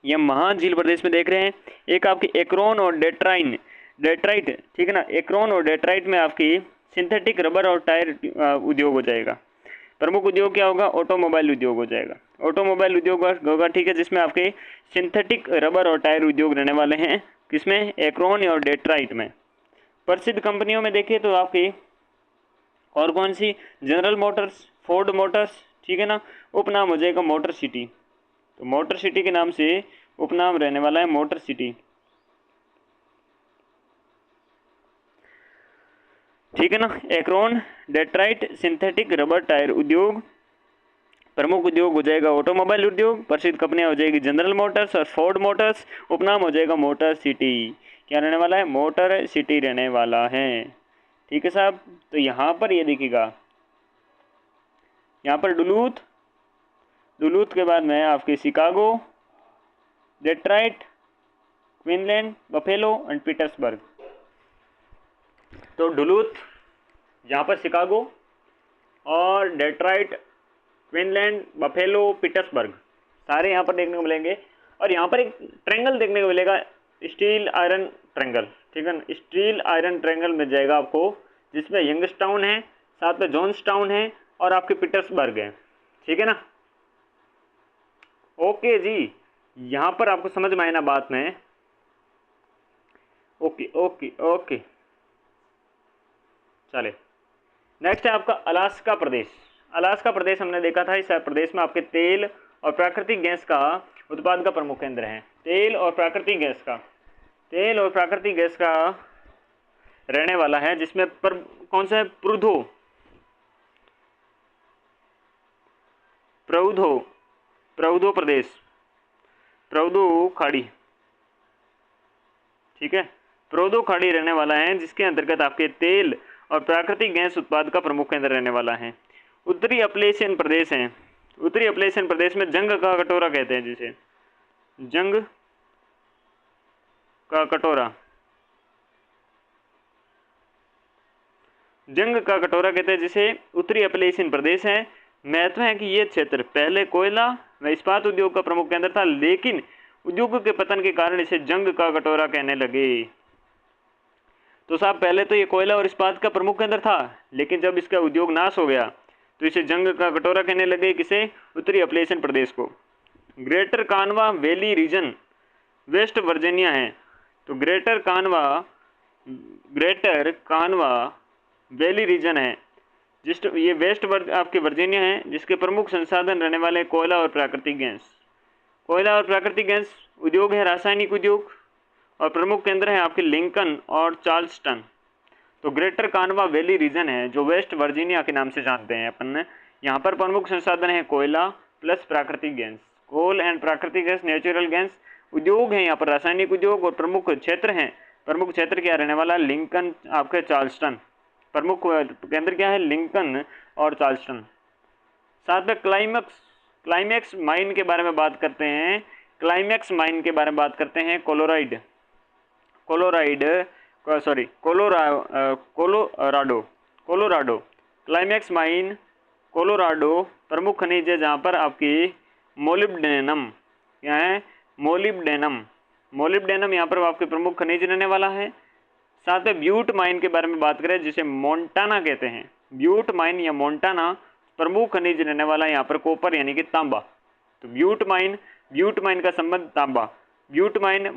यह महान झील प्रदेश में देख रहे हैं। एक आपकी एक्रोन और डेट्राइट, ठीक है ना, एक्रोन और डेट्राइट में आपकी सिंथेटिक रबर और टायर उद्योग हो जाएगा। प्रमुख उद्योग क्या होगा, ऑटोमोबाइल उद्योग हो जाएगा, ऑटोमोबाइल उद्योग होगा, ठीक है, जिसमें आपके सिंथेटिक रबर और टायर उद्योग रहने वाले हैं, किसमें, एक्रोन और डेट्राइट में। प्रसिद्ध कंपनियों में देखिए तो आपकी और कौन सी, जनरल मोटर्स, फोर्ड मोटर्स, ठीक है ना, उपनाम हो जाएगा मोटर सिटी, तो मोटर सिटी के नाम से उपनाम रहने वाला है मोटर सिटी, ठीक है ना। Akron, Detroit, synthetic rubber tyre उद्योग, प्रमुख उद्योग हो जाएगा ऑटोमोबाइल उद्योग, प्रसिद्ध कंपनियां हो जाएगी जनरल मोटर्स और फोर्ड मोटर्स, उपनाम हो जाएगा मोटर सिटी, क्या रहने वाला है, मोटर सिटी रहने वाला है, ठीक है साहब। तो यहाँ पर ये देखिएगा, यहाँ पर डुलूथ के बाद में आपके Chicago, Detroit, Cleveland, Buffalo and Petersburg. तो डुलूथ, यहाँ पर शिकागो और डेट्राइट, क्वीनलैंड, बफेलो, पीटर्सबर्ग, सारे यहाँ पर देखने को मिलेंगे। और यहाँ पर एक ट्रेंगल देखने को मिलेगा, स्टील आयरन ट्रेंगल, ठीक है ना, स्टील आयरन ट्रेंगल मिल जाएगा आपको, जिसमें यंगस्टाउन है, साथ में जॉन्सटाउन है और आपके पीटर्सबर्ग है, ठीक है ना। ओके जी, यहाँ पर आपको समझ में आए ना बात में, ओके ओके ओके, चले। नेक्स्ट है आपका अलास्का प्रदेश। अलास्का प्रदेश हमने देखा था, इस प्रदेश में आपके तेल और प्राकृतिक गैस का उत्पादन का प्रमुख केंद्र है। तेल और प्राकृतिक गैस का रहने वाला है, जिसमें कौन सा है, प्रौधो प्रदेश, प्रौधो खाड़ी, ठीक है, प्रौधो खाड़ी रहने वाला है, जिसके अंतर्गत आपके तेल और प्राकृतिक गैस उत्पाद का प्रमुख केंद्र रहने वाला है। उत्तरी अपलेशियन प्रदेश है, उत्तरी अपलेशियन प्रदेश में जंग का कटोरा कहते हैं, जिसे जंग का कटोरा, कहते हैं, जिसे उत्तरी अपलेशियन प्रदेश है। महत्व है कि यह क्षेत्र पहले कोयला व इस्पात उद्योग का प्रमुख केंद्र था, लेकिन उद्योग के पतन के कारण इसे जंग का कटोरा कहने लगे। तो साहब पहले तो ये कोयला और इस्पात का प्रमुख केंद्र था, लेकिन जब इसका उद्योग नाश हो गया तो इसे जंग का कटोरा कहने लगे। किसे? उत्तरी अपलेशियन प्रदेश को। ग्रेटर कानवा वैली रीजन वेस्ट वर्जीनिया है, तो ग्रेटर कानवा वैली रीजन है, ये वेस्ट आपके वर्जीनिया है, जिसके प्रमुख संसाधन रहने वाले कोयला और प्राकृतिक गैस उद्योग है, रासायनिक उद्योग, और प्रमुख केंद्र है आपके लिंकन और चार्ल्सटन। तो ग्रेटर कानवा वैली रीजन है, जो वेस्ट वर्जीनिया के नाम से जानते हैं अपन। यहाँ पर प्रमुख संसाधन है कोयला प्लस प्राकृतिक गैस, कोल एंड प्राकृतिक गैस, नेचुरल गैस। उद्योग है यहाँ पर रासायनिक उद्योग, और प्रमुख क्षेत्र क्या रहने वाला, लिंकन आपके चार्ल्सटन। प्रमुख केंद्र क्या है, लिंकन और चार्ल्सटन। साथ में क्लाइमैक्स माइन के बारे में बात करते हैं, कोलोराडो क्लाइमैक्स माइन कोलोराडो प्रमुख खनिज है, जहाँ पर आपकी मोलिब्डेनम यहाँ पर आपके प्रमुख खनिज रहने वाला है। साथ में ब्यूट माइन के बारे में बात करें, जिसे मोन्टाना कहते हैं, ब्यूट माइन या मोन्टाना प्रमुख खनिज रहने वाला है यहाँ पर कॉपर यानी कि तांबा। तो ब्यूट माइन का संबंध तांबा, ब्यूट माइन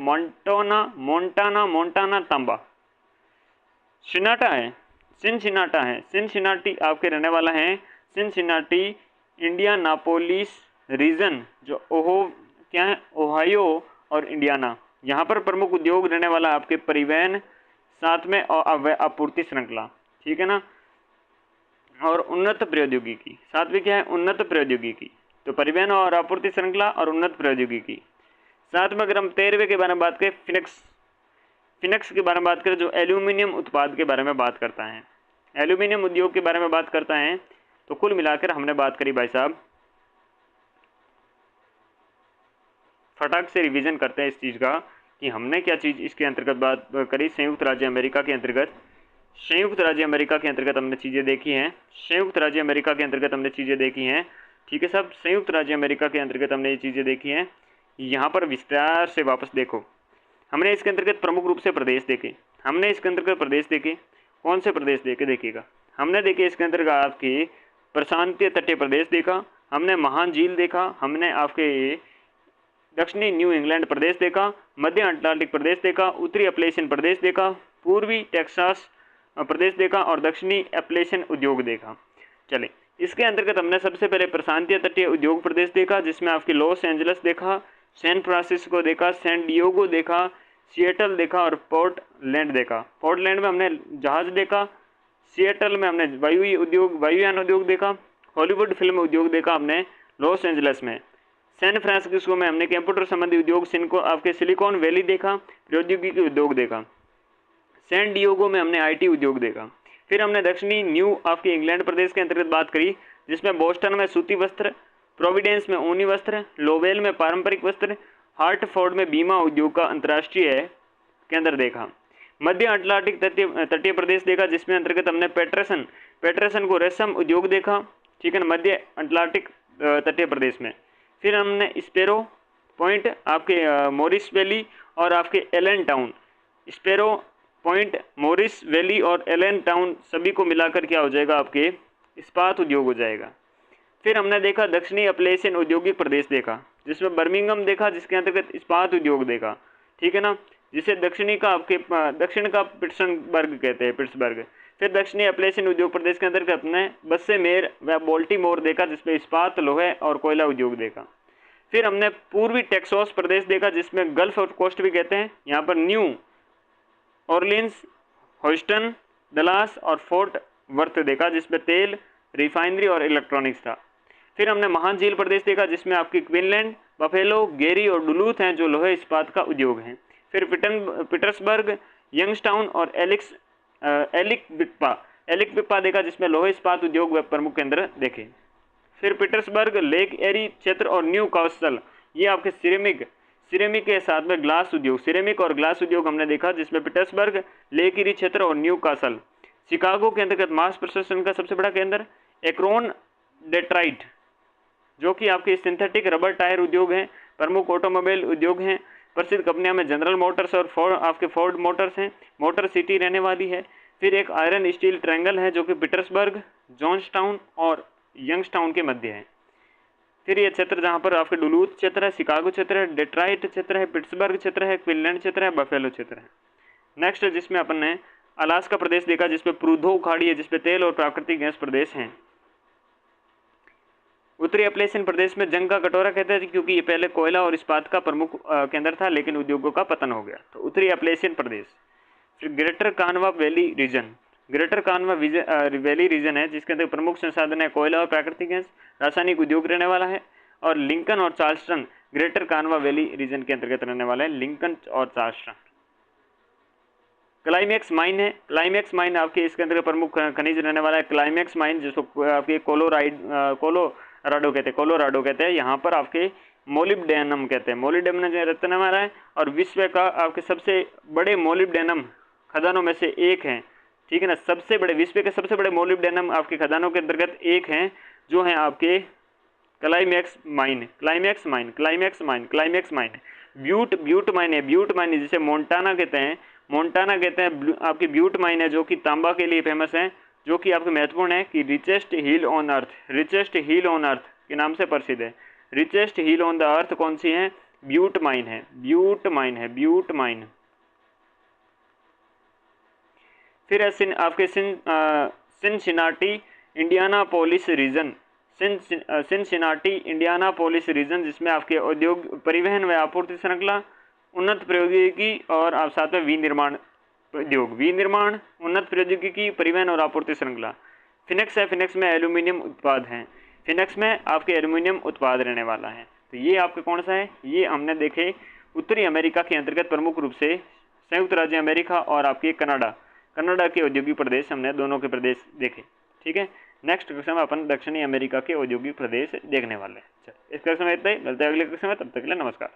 मोन्टाना तांबा। सिनसिनाटी आपके रहने वाला है, सिनसिनाटी इंडियानापोलिस रीजन, जो ओहायो और इंडियाना। यहाँ पर प्रमुख उद्योग रहने वाला आपके परिवहन, साथ में आपूर्ति श्रृंखला, ठीक है ना, और उन्नत प्रौद्योगिकी। साथ में क्या है, उन्नत प्रौद्योगिकी। तो परिवहन और आपूर्ति श्रृंखला और उन्नत प्रौद्योगिकी। साथ में अगर हम 13वें के बारे में बात करें, फिनिक्स के बारे में बात करें, जो एल्यूमिनियम उत्पाद के बारे में बात करता है, एल्यूमिनियम उद्योग के बारे में बात करता है। तो कुल मिलाकर हमने बात करी भाई साहब, फटाक से रिवीजन करते हैं इस चीज़ का कि हमने क्या चीज़ इसके अंतर्गत बात करी। संयुक्त राज्य अमेरिका के अंतर्गत हमने चीज़ें देखी हैं, ठीक है साहब। संयुक्त राज्य अमेरिका के अंतर्गत हमने ये चीज़ें देखी हैं। यहाँ पर विस्तार से वापस देखो, हमने इसके अंतर्गत प्रमुख रूप से प्रदेश देखे, कौन से प्रदेश देखे देखिएगा। हमने देखे इसके अंतर्गत आपके प्रशांतीय तटीय प्रदेश देखा, हमने महान झील देखा, हमने आपके दक्षिणी न्यू इंग्लैंड प्रदेश देखा, मध्य अटलांटिक प्रदेश देखा, उत्तरी अपलेशियन प्रदेश देखा, पूर्वी टेक्सास प्रदेश देखा, और दक्षिणी अपलेशियन उद्योग देखा। चले, इसके अंतर्गत हमने सबसे पहले प्रशांतीय तटीय उद्योग प्रदेश देखा, जिसमें आपके लॉस एंजल्स देखा, सैन फ्रांसिस्को देखा, सैन डिएगो देखा, सिएटल देखा, और पोर्टलैंड देखा। पोर्टलैंड में हमने जहाज देखा, सिएटल में हमने वायुयान उद्योग देखा, हॉलीवुड फिल्म उद्योग देखा हमने लॉस एंजल्स में, सैन फ्रांसिस्को में हमने कंप्यूटर संबंधी उद्योग आपके सिलिकॉन वैली देखा, प्रौद्योगिकी उद्योग देखा, सैन डिएगो में हमने आईटी उद्योग देखा। फिर हमने दक्षिणी न्यू आपके इंग्लैंड प्रदेश के अंतर्गत बात करी, जिसमें बोस्टन में सूती वस्त्र, प्रोविडेंस में ऊनी वस्त्र, लोवेल में पारंपरिक वस्त्र, हार्टफोर्ड में बीमा उद्योग का अंतर्राष्ट्रीय केंद्र देखा। मध्य अटलांटिक तटीय प्रदेश देखा, जिसमें अंतर्गत हमने पेटरसन को रेशम उद्योग देखा, ठीक है ना, मध्य अटलांटिक तटीय प्रदेश में। फिर हमने स्पैरो पॉइंट, आपके मॉरिस वैली और आपके Allentown, Sparrow Point, Morris Valley और एलन टाउन सभी को मिलाकर क्या हो जाएगा, आपके इस्पात उद्योग हो जाएगा। फिर हमने देखा दक्षिणी अपलेशियन औद्योगिक प्रदेश देखा, जिसमें बर्मिंघम देखा, जिसके अंतर्गत इस्पात उद्योग देखा, ठीक है ना, जिसे दक्षिण का पिट्सबर्ग कहते हैं, पिट्सबर्ग।
फिर दक्षिणी अपलेशियन उद्योग प्रदेश के अंतर्गत अपने बस्सेमेर व बाल्टीमोर देखा, जिसमें इस्पात, लोहे और कोयला उद्योग देखा। फिर हमने पूर्वी टेक्सास प्रदेश देखा, जिसमें गल्फ और कोस्ट भी कहते हैं। यहाँ पर न्यू ऑरलिन्स, ह्यूस्टन, डलास और फोर्ट वर्थ देखा, जिसमें तेल, रिफाइनरी और इलेक्ट्रॉनिक्स था। फिर हमने महान झील प्रदेश देखा, जिसमें आपकी क्विनलैंड, बफेलो, गेरी और डुलूथ हैं, जो लोहे इस्पात का उद्योग हैं। फिर पीटर्सबर्ग, यंगस्टाउन और एलिक्विप्पा देखा, जिसमें लोहे इस्पात उद्योग व प्रमुख केंद्र देखे। फिर पीटर्सबर्ग, लेक एरी क्षेत्र और न्यू कासल, ये आपके सिरेमिक के साथ में ग्लास उद्योग, सिरेमिक और ग्लास उद्योग हमने देखा, जिसमें पीटर्सबर्ग, लेक एरी क्षेत्र और न्यू कासल। शिकागो के अंतर्गत मांस प्रसंस्करण का सबसे बड़ा केंद्र एक्रोन डेट्राइट, जो कि आपके सिंथेटिक रबर टायर उद्योग हैं। प्रमुख ऑटोमोबाइल उद्योग हैं। प्रसिद्ध कंपनियां में जनरल मोटर्स और फोर्ड मोटर्स हैं। मोटर सिटी रहने वाली है। फिर एक आयरन स्टील ट्रायंगल है, जो कि पीटर्सबर्ग, जॉन्सटाउन और यंगस्टाउन के मध्य है। फिर ये क्षेत्र जहाँ पर आपके डुलूथ क्षेत्र है, शिकागो क्षेत्र है, डेट्राइट क्षेत्र है, पिट्सबर्ग क्षेत्र है, क्विनलैंड क्षेत्र है, बफेलो क्षेत्र है। नेक्स्ट जिसमें अपन ने अलास्का प्रदेश देखा, जिसपे प्रूधो खाड़ी है, जिसपे तेल और प्राकृतिक गैस प्रदेश हैं। उत्तरी अपलेशियन प्रदेश में जंग का कटोरा कहते हैं, क्योंकि ये पहले कोयला और इस्पात का प्रमुख केंद्र था, लेकिन उद्योगों का पतन हो गया, तो उत्तरी अपलेशियन प्रदेश। फिर ग्रेटर कानवा वैली रीजन, ग्रेटर कानवा वैली रीजन है, जिसके अंदर प्रमुख संसाधन है कोयला और प्राकृतिक गैस, रासायनिक उद्योग रहने वाला है। और लिंकन और चार्ल्सटन ग्रेटर कानवा वैली रीजन के अंतर्गत रहने वाला है, लिंकन और चार्ल्सटन। क्लाइमैक्स माइन है, क्लाइमैक्स माइन आपके इसके अंदर प्रमुख खनिज रहने वाला है क्लाइमैक्स माइन, जिसको आपके कोलोराडो कहते हैं। यहाँ पर आपके मोलिब्डेनम कहते हैं, मोलिब्डेनम रहने वाला है, और विश्व का आपके सबसे बड़े मोलिब्डेनम खदानों में से एक है, ठीक है ना। सबसे बड़े विश्व के सबसे बड़े मोलिब्डेनम आपके खदानों के अंतर्गत एक हैं, जो हैं आपके Climax mine, Climax mine, Climax mine, Climax mine. Butte mine है, ब्यूट माइन जिसे मोन्टाना कहते हैं, मोन्टाना कहते हैं। आपकी ब्यूट माइन है, जो कि तांबा के लिए फेमस है, जो कि आपके महत्वपूर्ण है कि richest hill on earth, richest hill on earth के नाम से प्रसिद्ध है। Richest hill on the earth कौन सी है? ब्यूट माइन है, ब्यूट माइन है, ब्यूट माइन। फिर आपके Cincinnati Indianapolis region, Cincinnati Indianapolis region, जिसमें आपके औद्योगिक, परिवहन व आपूर्ति श्रृंखला, उन्नत प्रौद्योगिकी और आप साथ में विनिर्माण उद्योग, विनिर्माण, उन्नत प्रौद्योगिकी, परिवहन और आपूर्ति श्रृंखला। फिनेक्स है, फिनेक्स में एल्यूमिनियम उत्पाद हैं, फिनेक्स में आपके एल्यूमिनियम उत्पाद रहने वाला है। तो ये आपके कौन सा है? ये हमने देखे उत्तरी अमेरिका के अंतर्गत प्रमुख रूप से संयुक्त राज्य अमेरिका और आपके कनाडा के औद्योगिक प्रदेश, हमने दोनों के प्रदेश देखे, ठीक है। नेक्स्ट कक्षा में अपन दक्षिणी अमेरिका के औद्योगिक प्रदेश देखने वाले हैं। चलो इस कक्षा में इतना ही, मिलते हैं अगले कक्षा में, तब तक के लिए नमस्कार।